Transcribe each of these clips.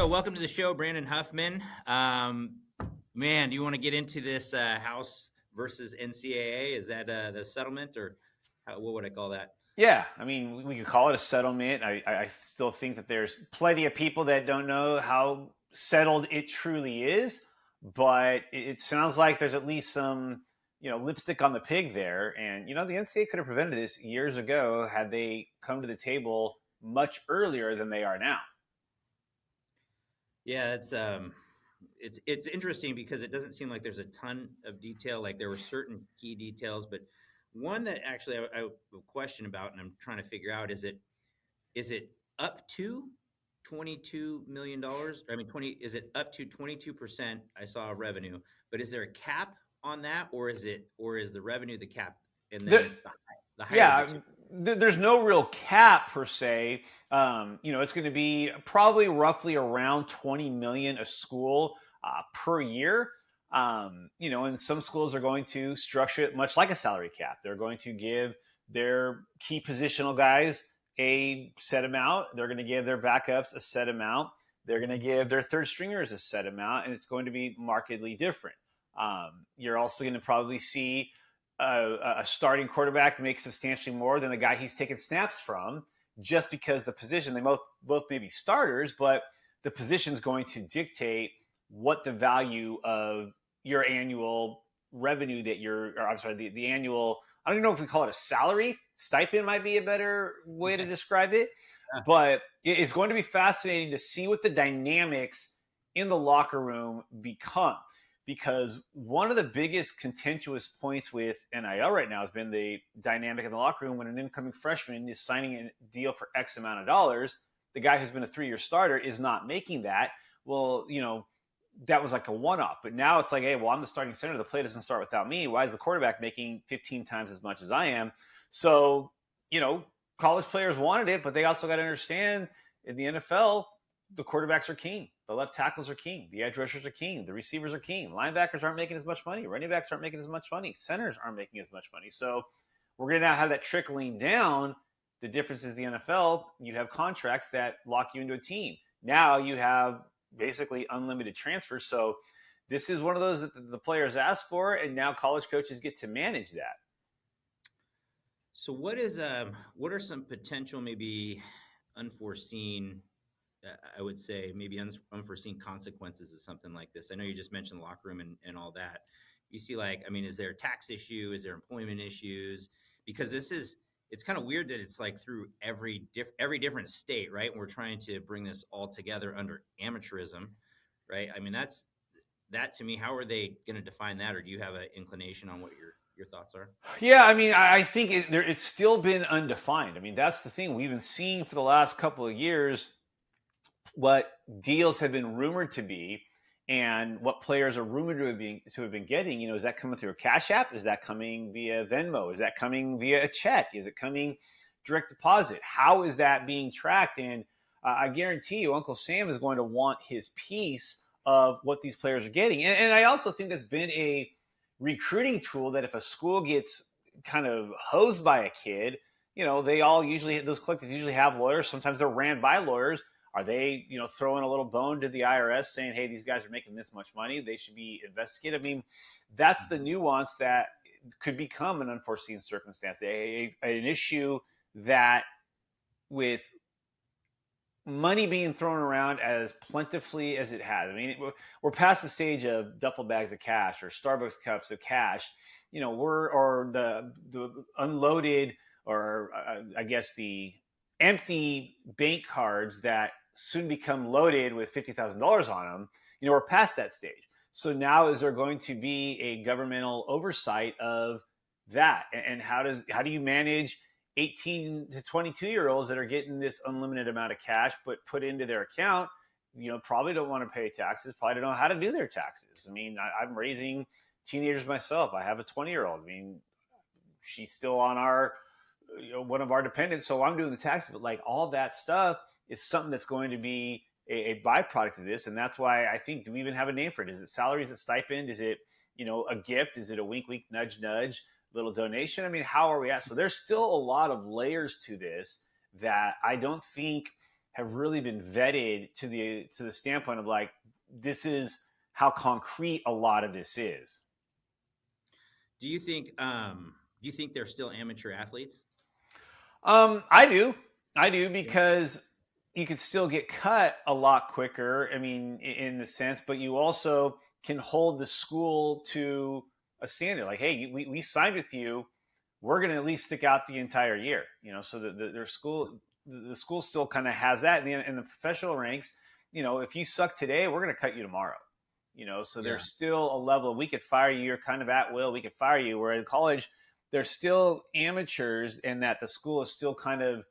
So, welcome to the show, Brandon Huffman. Man, do you want to get into this House versus NCAA? Is that the settlement, or what would I call that? Yeah, I mean, we could call it a settlement. I still think that there's plenty of people that don't know how settled it truly is, but it sounds like there's at least some, lipstick on the pig there. And, the NCAA could have prevented this years ago had they come to the table much earlier than they are now. Yeah, it's interesting because it doesn't seem like there's a ton of detail. Like there were certain key details, but one that actually I question about, and I'm trying to figure out is it up to $22 million? I mean, 20 is it up to 22%? I saw revenue, but is there a cap on that, or is the revenue the cap, and then The, it's the height of the yeah, two? there's no real cap per se. It's going to be probably roughly around 20 million a school per year. And some schools are going to structure it much like a salary cap. They're going to give their key positional guys a set amount. They're going to give their backups a set amount. They're going to give their third stringers a set amount, and it's going to be markedly different. You're also going to probably see a starting quarterback make substantially more than the guy he's taking snaps from, just because the position, they both may be starters, but the position is going to dictate what the value of your annual revenue that I'm sorry, the annual, I don't even know if we call it a salary. Stipend might be a better way to describe it. But it's going to be fascinating to see what the dynamics in the locker room become. Because one of the biggest contentious points with NIL right now has been the dynamic in the locker room when an incoming freshman is signing a deal for X amount of dollars. The guy who's been a 3-year starter is not making that. Well, that was like a one-off. But now it's like, hey, well, I'm the starting center. The play doesn't start without me. Why is the quarterback making 15 times as much as I am? So, college players wanted it, but they also got to understand in the NFL, the quarterbacks are king. The left tackles are king. The edge rushers are king. The receivers are king. Linebackers aren't making as much money. Running backs aren't making as much money. Centers aren't making as much money. So we're going to now have that trickling down. The difference is the NFL, you have contracts that lock you into a team. Now you have basically unlimited transfers. So this is one of those that the players ask for, and now college coaches get to manage that. So what are some potential, maybe unforeseen, I would say maybe unforeseen consequences of something like this? I know you just mentioned the locker room and all that. You see, like, I mean, is there a tax issue? Is there employment issues? Because it's kind of weird that it's like through every different state, right? And we're trying to bring this all together under amateurism, right? I mean, that to me, how are they going to define that? Or do you have an inclination on what your thoughts are? Yeah, I mean, I think it's still been undefined. I mean, that's the thing we've been seeing for the last couple of years. What deals have been rumored to be, and what players are rumored to have been getting. Is that coming through a Cash App? Is that coming via Venmo? Is that coming via a check? Is it coming direct deposit? How is that being tracked? And I guarantee you, Uncle Sam is going to want his piece of what these players are getting. And I also think that's been a recruiting tool that if a school gets kind of hosed by a kid, those collectives usually have lawyers. Sometimes they're ran by lawyers. Are they, throwing a little bone to the IRS saying, hey, these guys are making this much money, they should be investigated? I mean, that's the nuance that could become an unforeseen circumstance, an issue that, with money being thrown around as plentifully as it has. I mean, we're past the stage of duffel bags of cash or Starbucks cups of cash, or the unloaded, or I guess the empty bank cards that soon become loaded with $50,000 on them. We're past that stage. So now, is there going to be a governmental oversight of that? And how do you manage 18 to 22-year-olds that are getting this unlimited amount of cash put into their account? Probably don't want to pay taxes, probably don't know how to do their taxes. I mean, I'm raising teenagers myself. I have a 20-year-old. I mean, she's still on one of our dependents, so I'm doing the taxes. But like, all that stuff is something that's going to be a byproduct of this. And that's why I think, do we even have a name for it? Is it salary? Is it stipend? Is it, a gift? Is it a wink, wink, nudge, nudge, little donation? I mean, how are we at? So there's still a lot of layers to this that I don't think have really been vetted to the standpoint of like, this is how concrete a lot of this is. Do you think they're still amateur athletes? I do. Yeah. Because you could still get cut a lot quicker. I mean, in the sense, but you also can hold the school to a standard. Like, hey, we signed with you. We're going to at least stick out the entire year. So their school, the school still kind of has that in the professional ranks. If you suck today, we're going to cut you tomorrow. So Yeah. there's still a level. We could fire you. You're kind of at will. We could fire you. Where in college, they're still amateurs, and that the school is still kind of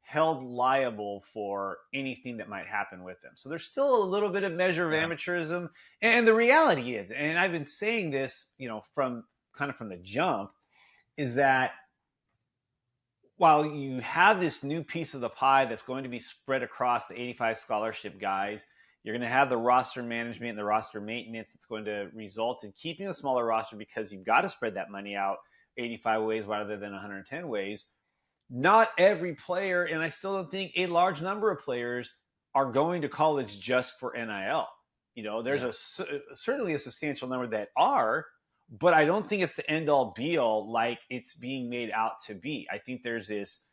held liable for anything that might happen with them. So there's still a little bit of measure of Yeah. amateurism. And the reality is, and I've been saying this, from the jump, is that while you have this new piece of the pie that's going to be spread across the 85 scholarship guys, you're going to have the roster management and the roster maintenance that's going to result in keeping a smaller roster because you've got to spread that money out 85 ways rather than 110 ways. Not every player, and I still don't think a large number of players are going to college just for NIL. There's certainly a substantial number that are, but I don't think it's the end all be all like it's being made out to be. I think there's this,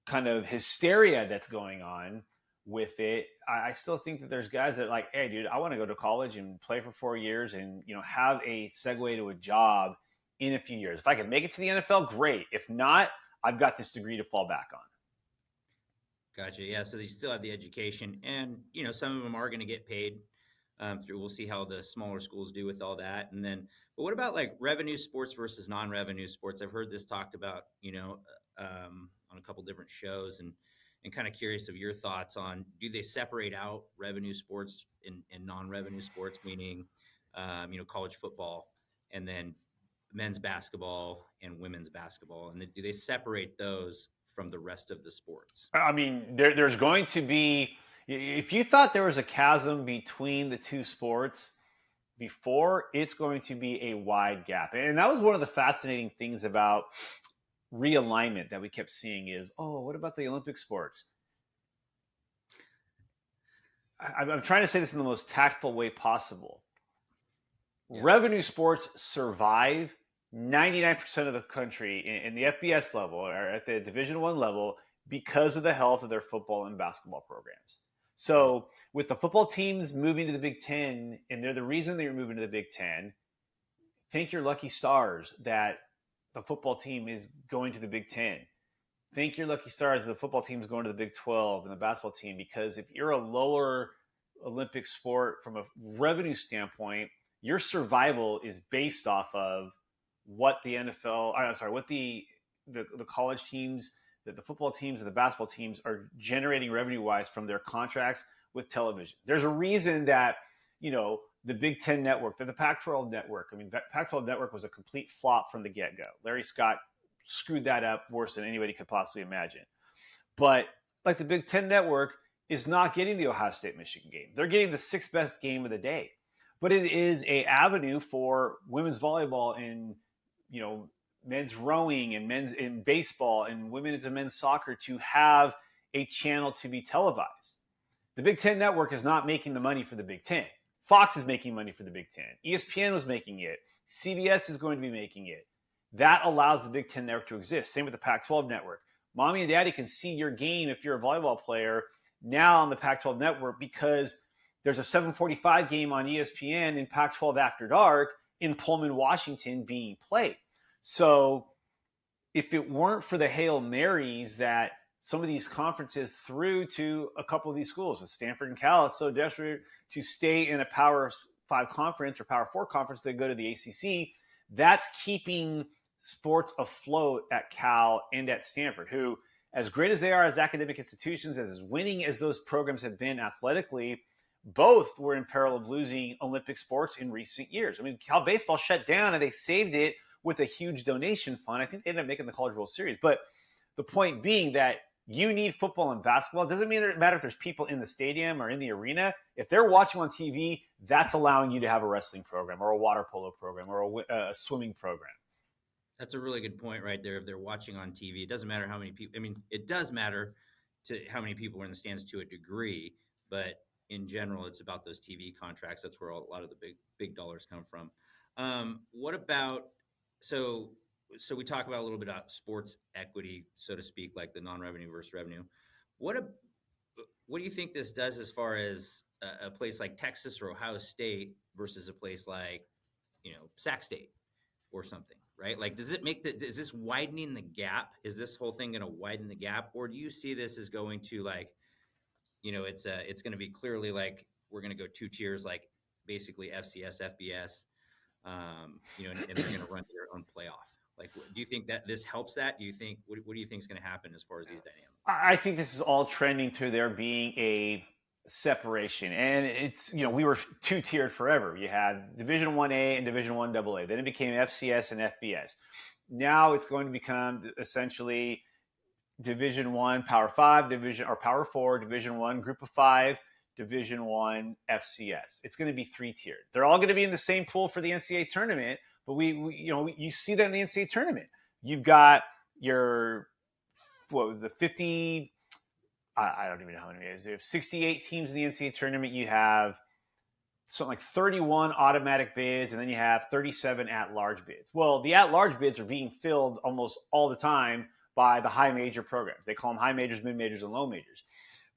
kind of hysteria that's going on with it. I still think that there's guys that like, hey, dude, I want to go to college and play for 4 years and, have a segue to a job in a few years. If I can make it to the NFL, great. If not, I've got this degree to fall back on. Gotcha. Yeah. So they still have the education, and some of them are going to get paid through. We'll see how the smaller schools do with all that, and then. But what about like revenue sports versus non-revenue sports? I've heard this talked about, on a couple different shows, and kind of curious of your thoughts on, do they separate out revenue sports and non-revenue sports, meaning, college football, and then men's basketball and women's basketball, and do they separate those from the rest of the sports? I mean, there's going to be, if you thought there was a chasm between the two sports before, it's going to be a wide gap. And that was one of the fascinating things about realignment that we kept seeing is, oh, what about the Olympic sports? I'm trying to say this in the most tactful way possible. Yeah. Revenue sports survive 99% of the country in the FBS level or at the Division I level because of the health of their football and basketball programs. So with the football teams moving to the Big Ten, and they're the reason they're moving to the Big Ten, thank your lucky stars that the football team is going to the Big Ten. Thank your lucky stars that the football team is going to the Big 12 and the basketball team, because if you're a lower Olympic sport from a revenue standpoint, your survival is based off of what the what the college teams, the football teams and the basketball teams are generating revenue-wise from their contracts with television. There's a reason that, the Big Ten network, the Pac-12 network, Pac-12 network was a complete flop from the get-go. Larry Scott screwed that up worse than anybody could possibly imagine. But like the Big Ten network is not getting the Ohio State-Michigan game. They're getting the sixth best game of the day. But it is an avenue for women's volleyball and, men's rowing and men's in baseball and women's and men's soccer to have a channel to be televised. The Big Ten network is not making the money for the Big Ten. Fox is making money for the Big Ten. ESPN was making it. CBS is going to be making it. That allows the Big Ten network to exist. Same with the Pac-12 network. Mommy and daddy can see your game if you're a volleyball player now on the Pac-12 network because there's a 7:45 game on ESPN in Pac-12 After Dark in Pullman, Washington being played. So if it weren't for the Hail Marys that some of these conferences threw to a couple of these schools, with Stanford and Cal, it's so desperate to stay in a Power 5 conference or Power 4 conference, they go to the ACC. That's keeping sports afloat at Cal and at Stanford, who, as great as they are as academic institutions, as winning as those programs have been athletically, both were in peril of losing Olympic sports in recent years. Cal baseball shut down and they saved it with a huge donation fund. I think they ended up making the College World Series. But the point being that you need football and basketball. It doesn't matter if there's people in the stadium or in the arena. If they're watching on TV, that's allowing you to have a wrestling program or a water polo program or a swimming program. That's a really good point right there. If they're watching on TV, it doesn't matter how many people. It does matter to how many people are in the stands to a degree, but in general, it's about those TV contracts. That's where a lot of the big dollars come from. What about so we talk about a little bit about sports equity, so to speak, like the non-revenue versus revenue. What a, what do you think this does as far as a place like Texas or Ohio State versus a place like Sac State or something, right? Like, does it make is this widening the gap? Is this whole thing going to widen the gap, or do you see this as going to like, it's going to be clearly like we're going to go two tiers, like basically FCS, FBS, and they're going to run their own playoff. Like, do you think that this helps that? Do you think what do you think is going to happen as far as these dynamics? I think this is all trending to there being a separation, and it's we were two tiered forever. You had Division 1A and Division 1AA. Then it became FCS and FBS. Now it's going to become essentially Division 1 Power 5 division, or Power 4 Division 1 Group of 5, Division 1 FCS. It's going to be three tiered. They're all going to be in the same pool for the NCAA tournament, but you see that in the NCAA tournament. You've got your the 50. I don't even know how many it is. There have 68 teams in the NCAA tournament. You have something like 31 automatic bids, and then you have 37 at-large bids. Well, the at-large bids are being filled almost all the time by the high major programs. They call them high majors, mid majors, and low majors.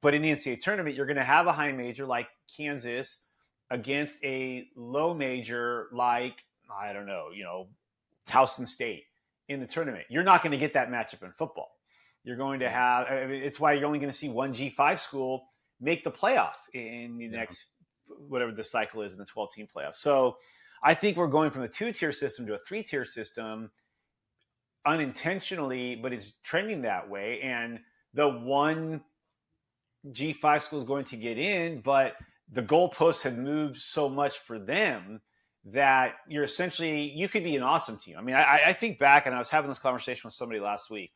But in the NCAA tournament, you're going to have a high major like Kansas against a low major like, I don't know, Towson State in the tournament. You're not going to get that matchup in football. You're going to have, it's why you're only going to see one G5 school make the playoff in the next, whatever the cycle is in the 12-team playoff. So I think we're going from a two-tier system to a three-tier system unintentionally, but it's trending that way. And the one G5 school is going to get in, but the goalposts have moved so much for them that you're essentially, you could be an awesome team. I mean, I think back, and I was having this conversation with somebody last week.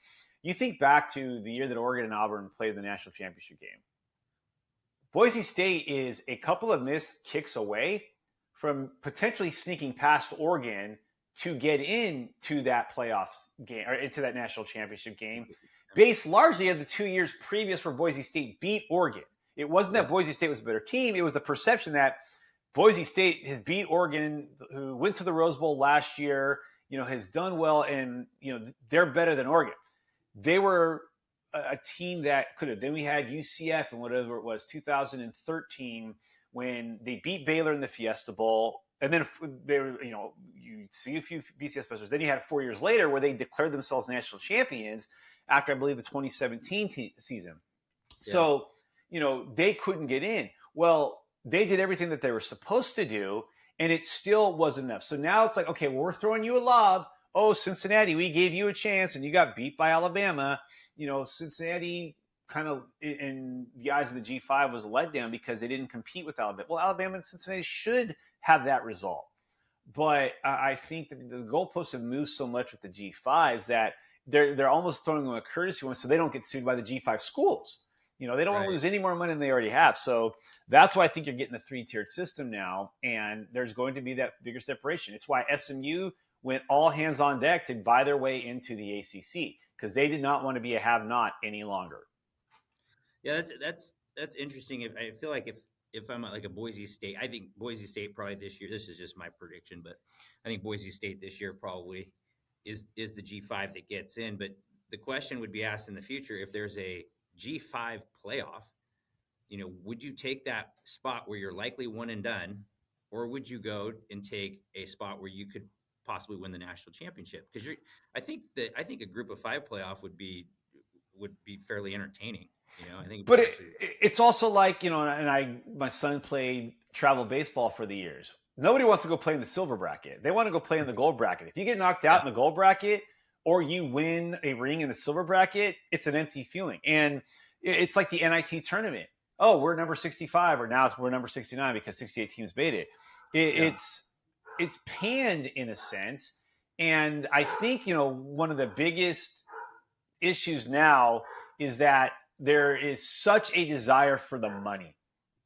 You think back to the year that Oregon and Auburn played the national championship game. Boise State is a couple of missed kicks away from potentially sneaking past Oregon to get into that playoffs game or into that national championship game, based largely on the 2 years previous where Boise State beat Oregon. It wasn't that Boise State was a better team. It was the perception that Boise State has beat Oregon, who went to the Rose Bowl last year, has done well, and, they're better than Oregon. They were a team that could have. Then we had UCF and whatever it was, 2013, when they beat Baylor in the Fiesta Bowl. And then they were, you see a few BCS posters. Then you had 4 years later where they declared themselves national champions after, I believe, the 2017 season. Yeah. So, they couldn't get in. Well, they did everything that they were supposed to do, and it still wasn't enough. So now it's like, okay, well, we're throwing you a lob. Oh, Cincinnati, we gave you a chance, and you got beat by Alabama. Cincinnati kind of, in the eyes of the G5, was a letdown because they didn't compete with Alabama. Well, Alabama and Cincinnati should have that result. But I think that the goalposts have moved so much with the G5s that they're almost throwing them a courtesy one so they don't get sued by the G5 schools. They don't want to lose any more money than they already have. So that's why I think you're getting a three-tiered system now, and there's going to be that bigger separation. It's why SMU went all hands on deck to buy their way into the ACC, because they did not want to be a have-not any longer. Yeah, that's interesting. I feel like if I'm like a Boise State, I think Boise State probably this year, this is just my prediction, but I think Boise State this year probably is the G5 that gets in. But the question would be asked in the future, if there's a G5 playoff, would you take that spot where you're likely one and done, or would you go and take a spot where you could possibly win the national championship? Because I think a group of 5 playoff would be fairly entertaining. I think, but it's also like, and my son played travel baseball for the years. Nobody wants to go play in the silver bracket. They want to go play in the gold bracket. If you get knocked out in the gold bracket, or you win a ring in the silver bracket, it's an empty feeling. And it's like the NIT tournament. Oh, we're number 65, or now we're number 69 because 68 teams made it. It's panned in a sense. And I think, one of the biggest issues now is that there is such a desire for the money,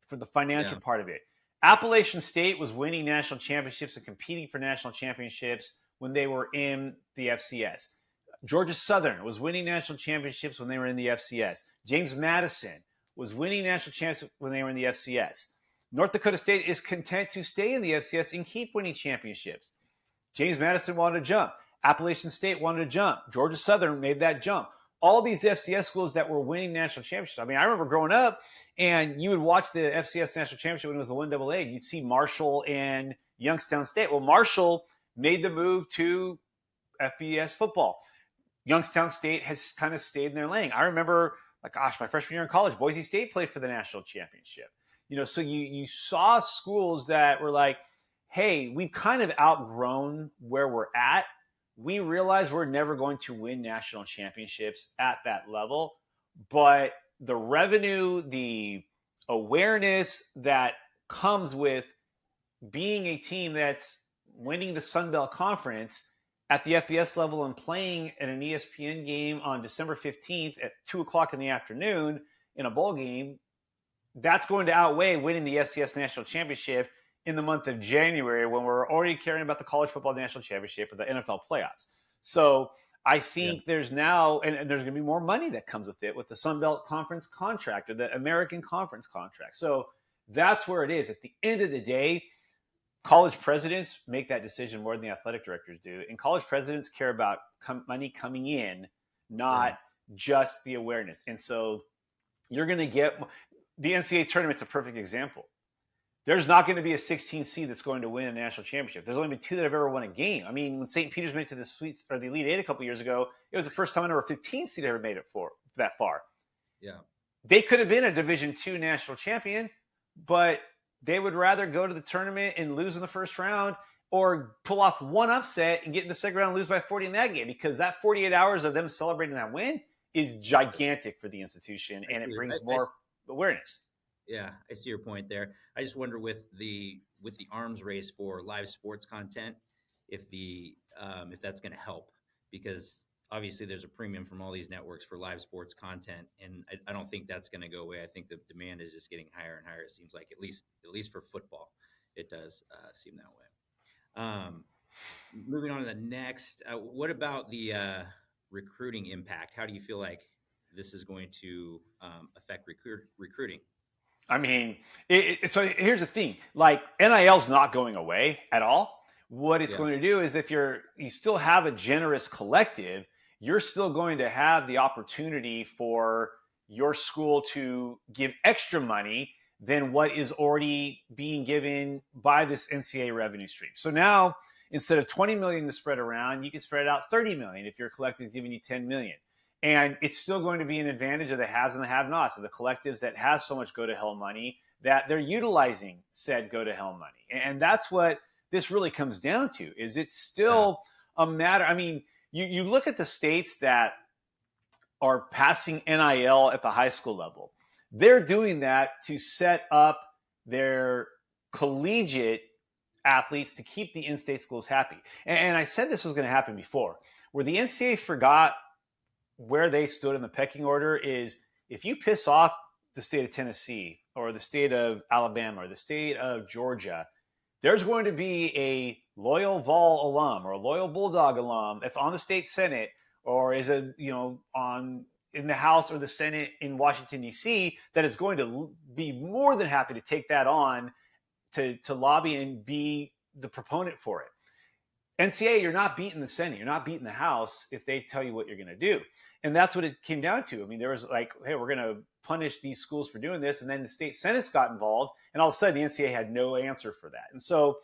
for the financial part of it. Appalachian State was winning national championships and competing for national championships when they were in the FCS. Georgia Southern was winning national championships when they were in the FCS. James Madison was winning national championships when they were in the FCS. North Dakota State is content to stay in the FCS and keep winning championships. James Madison wanted to jump. Appalachian State wanted to jump. Georgia Southern made that jump. All these FCS schools that were winning national championships. I mean, I remember growing up, and you would watch the FCS national championship when it was the 1AA. You'd see Marshall and Youngstown State. Well, Marshall made the move to FBS football. Youngstown State has kind of stayed in their lane. I remember, like, gosh, my freshman year in college, Boise State played for the national championship. So you saw schools that were like, hey, we've kind of outgrown where we're at. We realize we're never going to win national championships at that level, but the revenue, the awareness that comes with being a team that's winning the Sun Belt Conference at the FBS level and playing at an ESPN game on December 15th at 2 o'clock in the afternoon in a bowl game, that's going to outweigh winning the FCS National Championship in the month of January when we're already caring about the college football national championship or the NFL playoffs. So I think there's now, and there's going to be more money that comes with it with the Sun Belt Conference contract or the American Conference contract. So that's where it is. At the end of the day, college presidents make that decision more than the athletic directors do. And college presidents care about money coming in, not just the awareness. And so you're going to get the NCAA tournament's a perfect example. There's not going to be a 16 seed that's going to win a national championship. There's only been 2 that have ever won a game. I mean, when St. Peter's made it to the Sweet or the Elite Eight a couple years ago, it was the first time a number 15 seed ever made it for that far. Yeah, they could have been a Division II national champion, but they would rather go to the tournament and lose in the first round or pull off one upset and get in the second round and lose by 40 in that game, because that 48 hours of them celebrating that win is gigantic for the institution, and it brings more awareness. Yeah, I see your point there. I just wonder with the arms race for live sports content, if that's going to help, because obviously there's a premium from all these networks for live sports content, and I don't think that's going to go away. I think the demand is just getting higher and higher. It seems like at least for football, it does seem that way. Moving on to the next, what about the recruiting impact? How do you feel like this is going to affect recruiting? I mean, so here's the thing: like, NIL's not going away at all. What it's going to do is, if you still have a generous collective, you're still going to have the opportunity for your school to give extra money than what is already being given by this NCAA revenue stream. So now, instead of 20 million to spread around, you can spread it out 30 million if your collective is giving you 10 million. And it's still going to be an advantage of the haves and the have-nots, of the collectives that have so much go-to-hell money that they're utilizing said go-to-hell money. And that's what this really comes down to, is it's still a matter. I mean, you look at the states that are passing NIL at the high school level. They're doing that to set up their collegiate athletes to keep the in-state schools happy. And I said this was going to happen before, where the NCAA forgot where they stood in the pecking order is, if you piss off the state of Tennessee or the state of Alabama or the state of Georgia, there's going to be a loyal Vol alum or a loyal Bulldog alum that's on the state Senate or is in the House or the Senate in Washington, D.C., that is going to be more than happy to take that on to lobby and be the proponent for it. NCAA, you're not beating the Senate, you're not beating the House if they tell you what you're going to do. And that's what it came down to. I mean, there was like, hey, we're going to punish these schools for doing this. And then the state Senates got involved, and all of a sudden the NCAA had no answer for that. And so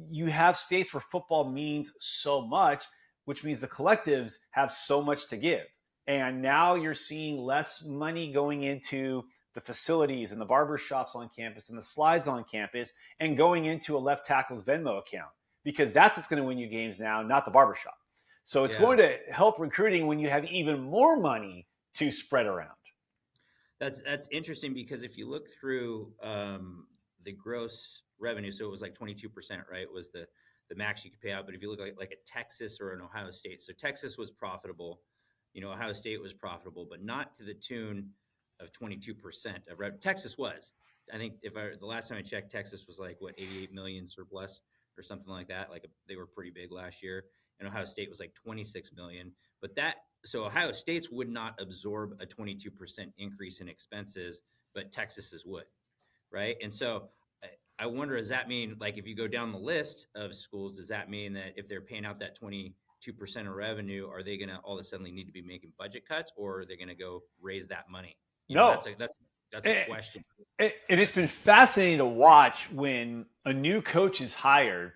you have states where football means so much, which means the collectives have so much to give. And now you're seeing less money going into the facilities and the barber shops on campus and the slides on campus and going into a left tackle's Venmo account, because that's what's going to win you games now, not the barbershop. So it's going to help recruiting when you have even more money to spread around. That's interesting, because if you look through the gross revenue, so it was like 22%, right? Was the max you could pay out. But if you look like a Texas or an Ohio State, so Texas was profitable, Ohio State was profitable, but not to the tune of 22% of revenue. Texas was, I think, the last time I checked, Texas was like 88 million surplus or something like that. Like they were pretty big last year. and Ohio State was like 26 million. But so Ohio State's would not absorb a 22% increase in expenses, but Texas's would, right? And so I wonder, does that mean, like, if you go down the list of schools, does that mean that if they're paying out that 22% of revenue, are they going to all of a sudden need to be making budget cuts, or are they going to go raise that money? No, That's a question. And it's been fascinating to watch when a new coach is hired,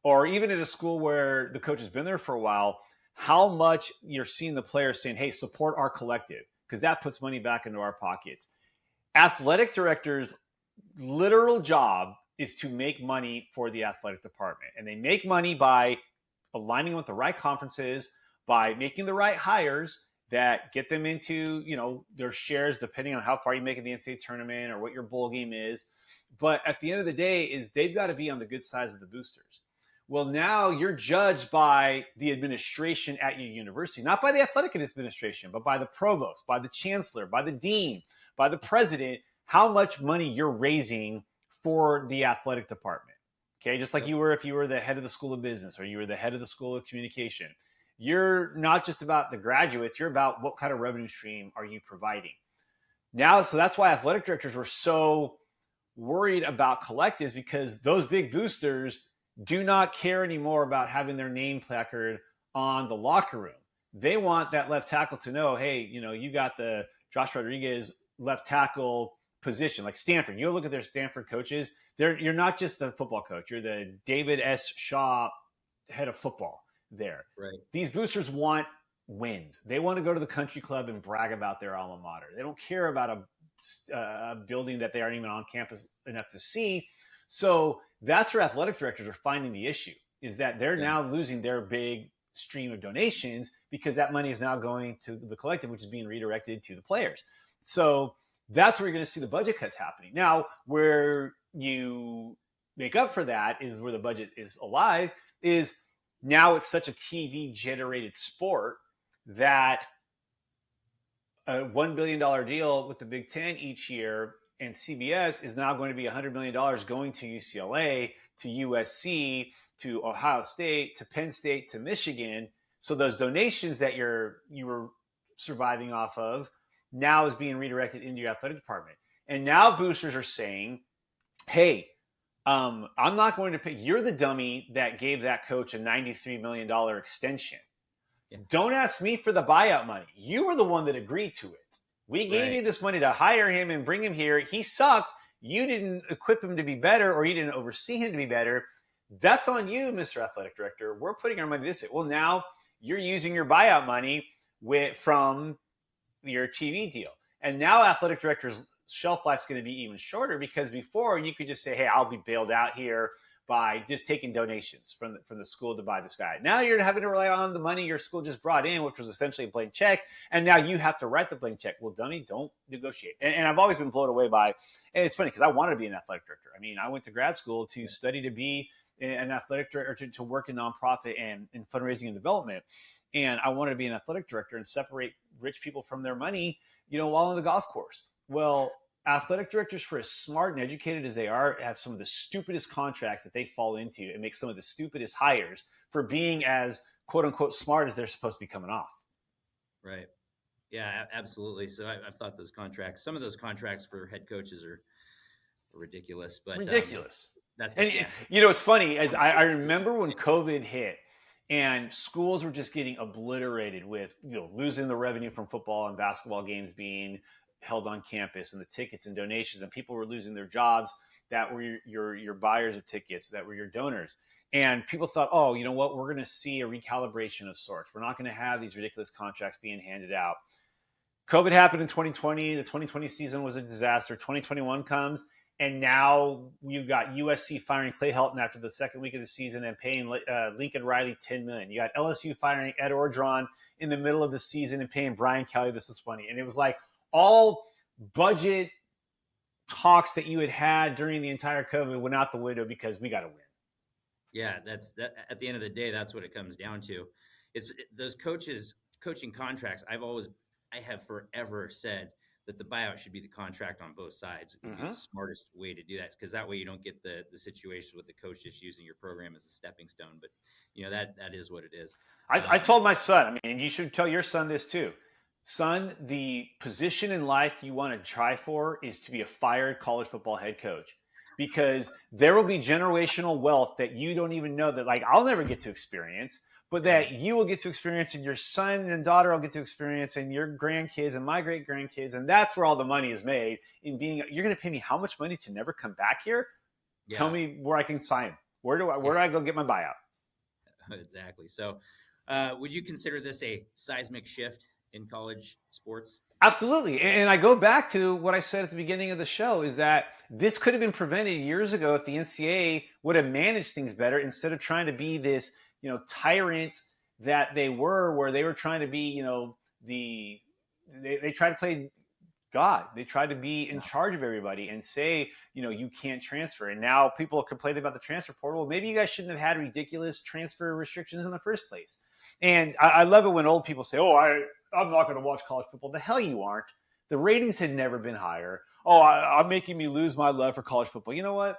or even at a school where the coach has been there for a while, how much you're seeing the players saying, hey, support our collective, because that puts money back into our pockets. Athletic directors' literal job is to make money for the athletic department. And they make money by aligning with the right conferences, by making the right hires that get them into, their shares, depending on how far you make it the NCAA tournament or what your bowl game is. But at the end of the day, is they've got to be on the good sides of the boosters. Well, now you're judged by the administration at your university, not by the athletic administration, but by the provost, by the chancellor, by the dean, by the president, how much money you're raising for the athletic department. Okay, just like you were if you were the head of the School of Business or you were the head of the School of Communication. You're not just about the graduates, you're about what kind of revenue stream are you providing. Now, so that's why athletic directors were so worried about collectives, because those big boosters do not care anymore about having their name placard on the locker room. They want that left tackle to know, hey, you got the Josh Rodriguez left tackle position, like Stanford. You look at their Stanford coaches, you're not just the football coach, you're the David S. Shaw head of football there. Right. These boosters want wins. They want to go to the country club and brag about their alma mater. They don't care about a building that they aren't even on campus enough to see. So that's where athletic directors are finding the issue, is that they're now losing their big stream of donations because that money is now going to the collective, which is being redirected to the players. So that's where you're going to see the budget cuts happening. Now, where you make up for that is where the budget is alive, is now it's such a TV generated sport that a $1 billion deal with the Big Ten each year and CBS is now going to be $100 million going to UCLA, to USC, to Ohio State, to Penn State, to Michigan. So those donations that you were surviving off of now is being redirected into your athletic department. And now boosters are saying, hey, I'm not going to pay. You're the dummy that gave that coach a $93 million extension. Yeah. Don't ask me for the buyout money. You were the one that agreed to it. We gave you this money to hire him and bring him here. He sucked. You didn't equip him to be better, or you didn't oversee him to be better. That's on you, Mr. Athletic Director. We're putting our money this way. Well, now you're using your buyout money from your TV deal. And now athletic directors' shelf life is going to be even shorter, because before you could just say, hey, I'll be bailed out here by just taking donations from the school to buy this guy. Now you're having to rely on the money your school just brought in, which was essentially a blank check. And now you have to write the blank check. Well, dummy, don't negotiate. And I've always been blown away by, and it's funny because I wanted to be an athletic director. I mean, I went to grad school to study to be an athletic director, to work in nonprofit and in fundraising and development. And I wanted to be an athletic director and separate rich people from their money, while on the golf course. Well, athletic directors, for as smart and educated as they are, have some of the stupidest contracts that they fall into and make some of the stupidest hires for being as quote unquote smart as they're supposed to be coming off. Right. Yeah, absolutely. So I've thought some of those contracts for head coaches are ridiculous, but ridiculous. Yeah. It's funny, as I remember when COVID hit and schools were just getting obliterated with, losing the revenue from football and basketball games being held on campus, and the tickets and donations, and people were losing their jobs that were your buyers of tickets, that were your donors. And people thought, oh, you know what? We're going to see a recalibration of sorts. We're not going to have these ridiculous contracts being handed out. COVID happened in 2020. The 2020 season was a disaster. 2021 comes, and now you've got USC firing Clay Helton after the second week of the season and paying Lincoln Riley $10 million. You got LSU firing Ed Orgeron in the middle of the season and paying Brian Kelly. This was funny. And it was like all budget talks that you had during the entire COVID went out the window because we got to win. Yeah, that's that. At the end of the day, that's what it comes down to. Those coaching contracts. I have forever said that the buyout should be the contract on both sides. Would be the smartest way to do that, because that way you don't get the situations with the coach just using your program as a stepping stone. But that is what it is. I told my son, I mean, you should tell your son this too. Son, the position in life you want to try for is to be a fired college football head coach, because there will be generational wealth that you don't even know that, like, I'll never get to experience, but that you will get to experience, and your son and daughter will get to experience, and your grandkids and my great grandkids. And that's where all the money is made in being, you're going to pay me how much money to never come back here? Yeah. Tell me where I can sign. Where do I go get my buyout? Exactly. So would you consider this a seismic shift in college sports? Absolutely. And I go back to what I said at the beginning of the show, is that this could have been prevented years ago if the NCAA would have managed things better, instead of trying to be this, tyrant that they were, where they were trying to be, they tried to play God. They tried to be in charge of everybody and say, you can't transfer. And now people are complaining about the transfer portal. Well, maybe you guys shouldn't have had ridiculous transfer restrictions in the first place. And I love it when old people say, oh, I'm not going to watch college football. The hell you aren't. The ratings had never been higher. Oh, I'm making me lose my love for college football. You know what?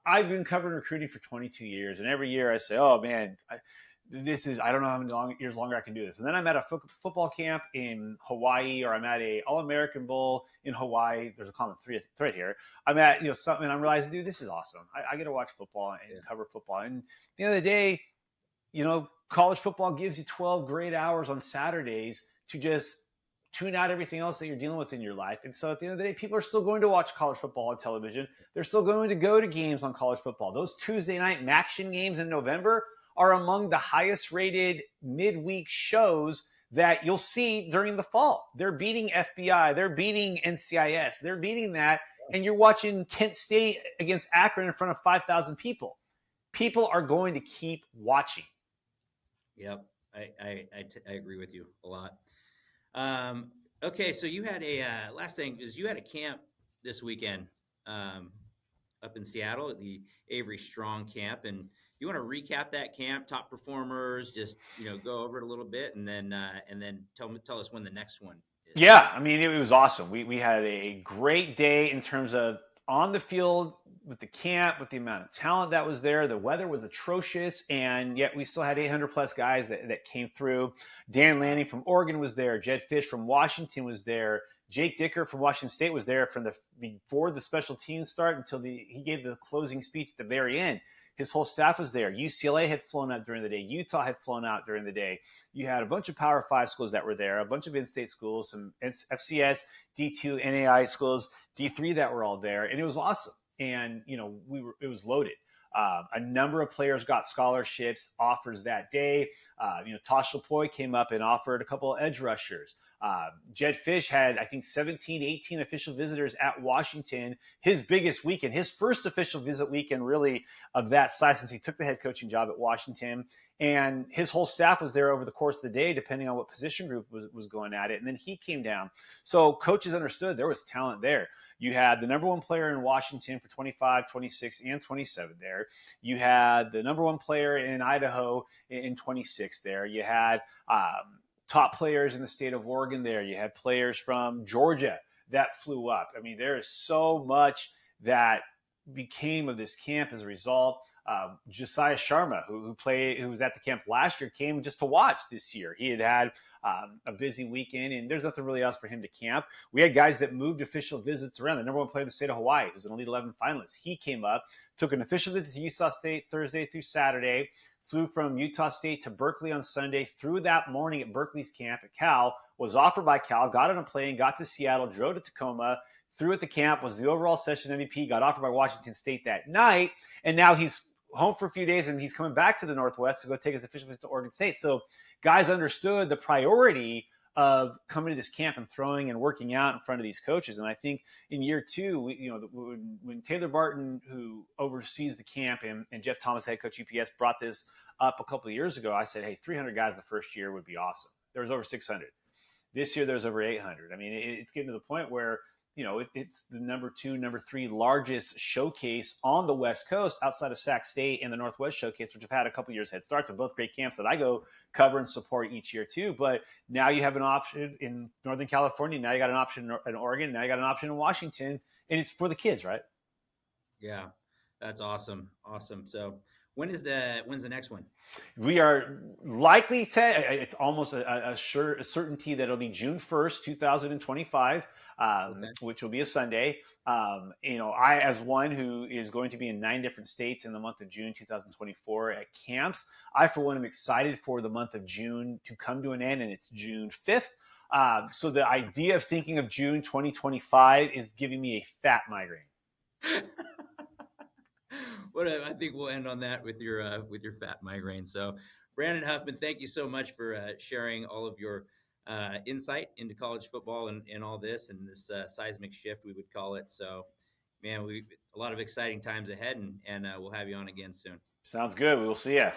I've been covering recruiting for 22 years. And every year I say, oh, man, I don't know how many years longer I can do this. And then I'm at a football camp in Hawaii, or I'm at a All-American Bowl in Hawaii. There's a common thread here. I'm at, something, and I'm realizing, dude, this is awesome. I get to watch football and cover football. And at the end of the day, college football gives you 12 great hours on Saturdays to just tune out everything else that you're dealing with in your life. And so at the end of the day, people are still going to watch college football on television. They're still going to go to games on college football. Those Tuesday night MACtion games in November are among the highest rated midweek shows that you'll see during the fall. They're beating FBI. They're beating NCIS. They're beating that. And you're watching Kent State against Akron in front of 5,000 people. People are going to keep watching. Yep. I agree with you a lot. Okay. So you had last thing is you had a camp this weekend up in Seattle at the Avery Strong camp, and you want to recap that camp, top performers, just go over it a little bit, and then tell us when the next one is. Yeah, I mean, it was awesome. We had a great day in terms of on the field with the camp, with the amount of talent that was there. The weather was atrocious, and yet we still had 800 plus guys that came through. Dan Lanning from Oregon was there. Jed Fish from Washington was there. Jake Dicker from Washington State was there before the special teams start until he gave the closing speech at the very end. His whole staff was there. UCLA had flown out during the day. Utah had flown out during the day. You had a bunch of Power 5 schools that were there, a bunch of in-state schools, some FCS, D2, NAI schools, D3 that were all there, and it was awesome. And it was loaded. A number of players got scholarships, offers that day. Tosh Lapoy came up and offered a couple of edge rushers. Jed Fish had, I think, 17, 18 official visitors at Washington. His biggest weekend, his first official visit weekend, really, of that size since he took the head coaching job at Washington. And his whole staff was there over the course of the day, depending on what position group was going at it. And then he came down. So coaches understood there was talent there. You had the number one player in Washington for 25, 26, and 27 there. You had the number one player in Idaho in 26 there. You had top players in the state of Oregon there. You had players from Georgia that flew up. I mean, there is so much that became of this camp as a result. Josiah Sharma, who was at the camp last year, came just to watch this year. He had a busy weekend, and there's nothing really else for him to camp. We had guys that moved official visits around. The number one player in the state of Hawaii, who's an Elite 11 finalist, he came up, took an official visit to Utah State Thursday through Saturday, flew from Utah State to Berkeley on Sunday, threw that morning at Berkeley's camp at Cal, was offered by Cal, got on a plane, got to Seattle, drove to Tacoma, threw at the camp, was the overall session MVP, got offered by Washington State that night, and now he's home for a few days, and he's coming back to the Northwest to go take his official visit to Oregon State. So guys understood the priority of coming to this camp and throwing and working out in front of these coaches. And I think in year two, when Taylor Barton, who oversees the camp, and Jeff Thomas, the head coach UPS, brought this up a couple of years ago, I said, hey, 300 guys the first year would be awesome. There was over 600. This year, there's over 800. I mean, it's getting to the point where, it's the number 2, number 3 largest showcase on the West Coast outside of Sac State and the Northwest Showcase, which have had a couple years head starts. So both great camps that I go cover and support each year too. But now you have an option in Northern California. Now you got an option in Oregon. Now you got an option in Washington, and it's for the kids, right? Yeah, that's awesome. Awesome. So when's the next one? We are likely to, it's almost a certainty that it'll be June 1st, 2025, Okay. which will be a Sunday. I, as one who is going to be in 9 different states in the month of June 2024 at camps, I, for one, am excited for the month of June to come to an end, and it's June 5th. So the idea of thinking of June 2025 is giving me a fat migraine. I think we'll end on that with your fat migraine. So, Brandon Huffman, thank you so much for sharing all of your insight into college football and all this and this seismic shift, we would call it. So, man, we a lot of exciting times ahead, and we'll have you on again soon. Sounds good. We will see you.